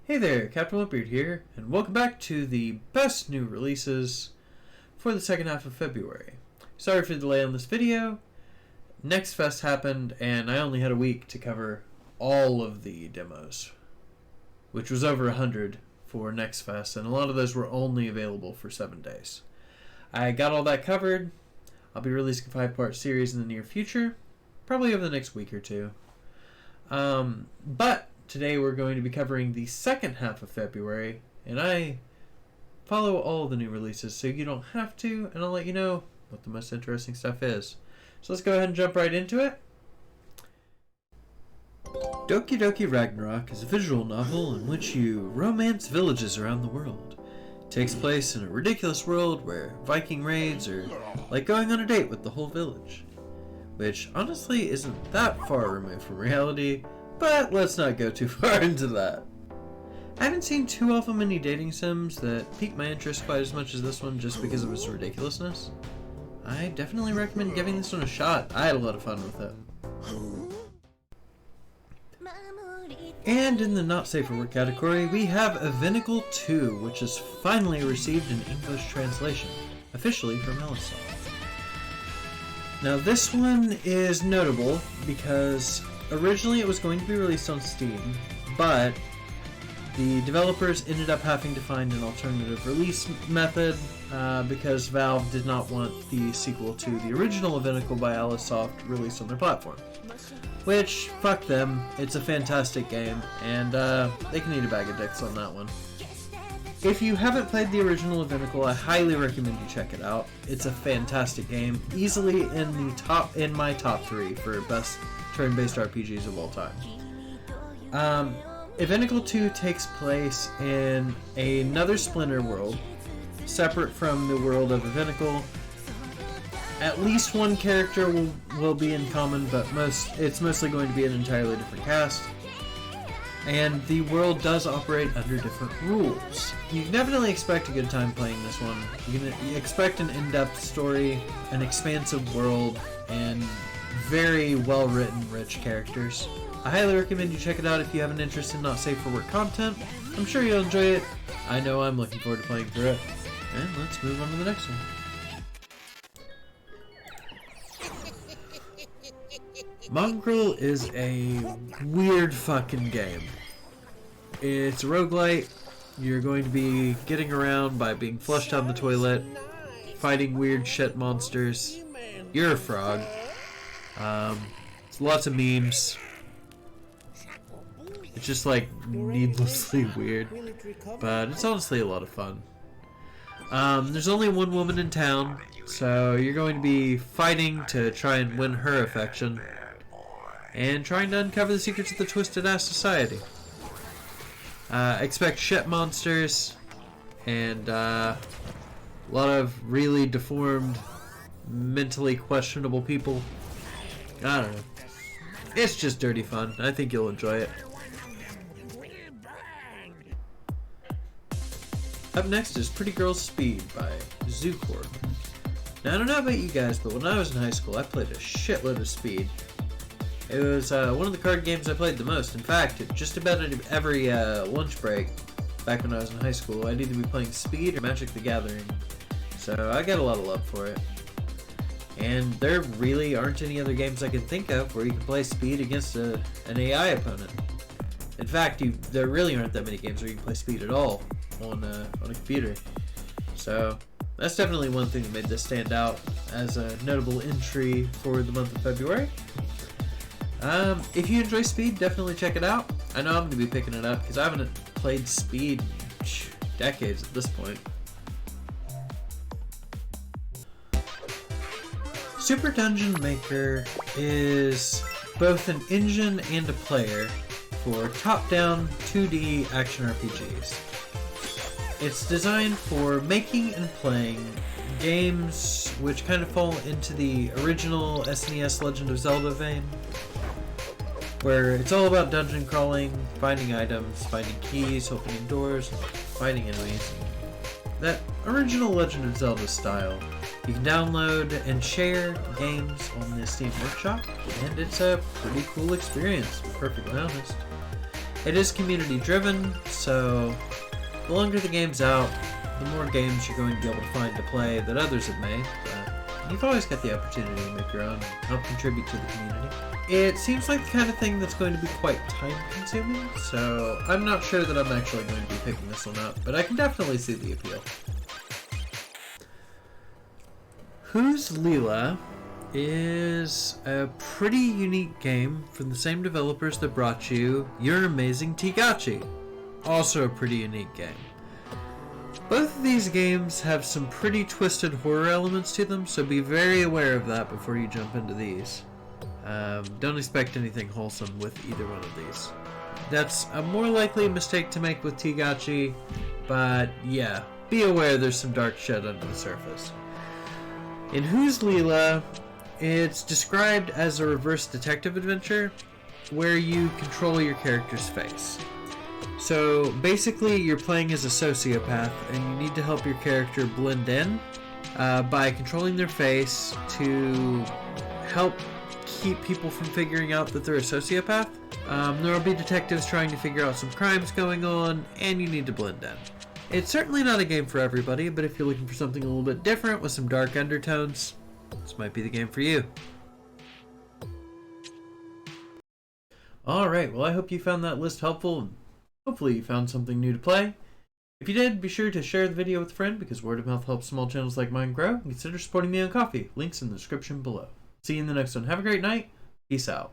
Hey there, Captain Whitbeard here, and welcome back to the best new releases for the second half of February. Sorry for the delay on this video. Next Fest happened, and I only had a week to cover all of the demos, which was over 100 for Next Fest, and a lot of those were only available for 7 days. I got all that covered. I'll be releasing a 5-part series in the near future, probably over the next week or two. But today we're going to be covering the second half of February, and I follow all the new releases so you don't have to, and I'll let you know what the most interesting stuff is. So let's go ahead and jump right into it. Doki Ragnarok is a visual novel in which you romance villages around the world. It takes place in a ridiculous world where Viking raids are like going on a date with the whole village, which honestly isn't that far removed from reality, but let's not go too far into that. I haven't seen too often many dating sims that pique my interest quite as much as this one just because of its ridiculousness. I definitely recommend giving this one a shot. I had a lot of fun with it. And in the not safe for work category, we have Ragnarok 2, which has finally received an English translation, officially from Ellisol. Now this one is notable because originally it was going to be released on Steam, but the developers ended up having to find an alternative release method because Valve did not want the sequel to the original Ragnarok by Alicesoft released on their platform. Which, fuck them, it's a fantastic game, and they can eat a bag of dicks on that one. If you haven't played the original Ragnarok, I highly recommend you check it out. It's a fantastic game, easily in my top 3 for best turn-based RPGs of all time. Ragnarok 2 takes place in another Splinter world, separate from the world of Ragnarok. At least one character will be in common, but it's mostly going to be an entirely different cast. And the world does operate under different rules. You can definitely expect a good time playing this one. You can expect an in-depth story, an expansive world, and very well-written, rich characters. I highly recommend you check it out if you have an interest in not safe for work content. I'm sure you'll enjoy it. I know I'm looking forward to playing through it. And let's move on to the next one. Mongrel is a weird fucking game. It's a roguelite. You're going to be getting around by being flushed down the toilet, fighting weird shit monsters. You're a frog. Lots of memes. It's just like needlessly weird, but it's honestly a lot of fun. There's only one woman in town, so you're going to be fighting to try and win her affection, and trying to uncover the secrets of the twisted ass society. Expect shit monsters, and a lot of really deformed, mentally questionable people. I don't know. It's just dirty fun. I think you'll enjoy it. Up next is Pretty Girl Speed by Zoocorp. Now I don't know about you guys, but when I was in high school I played a shitload of Speed. It was one of the card games I played the most. In fact, just about every lunch break back when I was in high school, I'd either be playing Speed or Magic the Gathering. So I got a lot of love for it. And there really aren't any other games I can think of where you can play Speed against an AI opponent. In fact, there really aren't that many games where you can play Speed at all on a computer. So that's definitely one thing that made this stand out as a notable entry for the month of February. If you enjoy Speed, definitely check it out. I know I'm going to be picking it up because I haven't played Speed in decades at this point. Super Dungeon Maker is both an engine and a player for top-down 2D action RPGs. It's designed for making and playing games which kind of fall into the original SNES Legend of Zelda vein, where it's all about dungeon crawling, finding items, finding keys, opening doors, fighting enemies. That original Legend of Zelda style. You can download and share games on the Steam Workshop, and it's a pretty cool experience, to be perfectly honest. It is community driven, so the longer the game's out, the more games you're going to be able to find to play that others have made. But you've always got the opportunity to make your own and help contribute to the community. It seems like the kind of thing that's going to be quite time consuming, so I'm not sure that I'm actually going to be picking this one up, but I can definitely see the appeal. Who's Leah is a pretty unique game from the same developers that brought you Your Amazing Tegachi. Also a pretty unique game. Both of these games have some pretty twisted horror elements to them, so be very aware of that before you jump into these. Don't expect anything wholesome with either one of these. That's a more likely mistake to make with Tegachi, but yeah, be aware there's some dark shit under the surface. In Who's Leela, it's described as a reverse detective adventure where you control your character's face. So basically you're playing as a sociopath and you need to help your character blend in by controlling their face to help keep people from figuring out that they're a sociopath. There will be detectives trying to figure out some crimes going on, and you need to blend in. It's certainly not a game for everybody, but if you're looking for something a little bit different with some dark undertones, this might be the game for you. Alright, well I hope you found that list helpful, and hopefully you found something new to play. If you did, be sure to share the video with a friend, because word of mouth helps small channels like mine grow, and consider supporting me on Ko-fi. Links in the description below. See you in the next one. Have a great night. Peace out.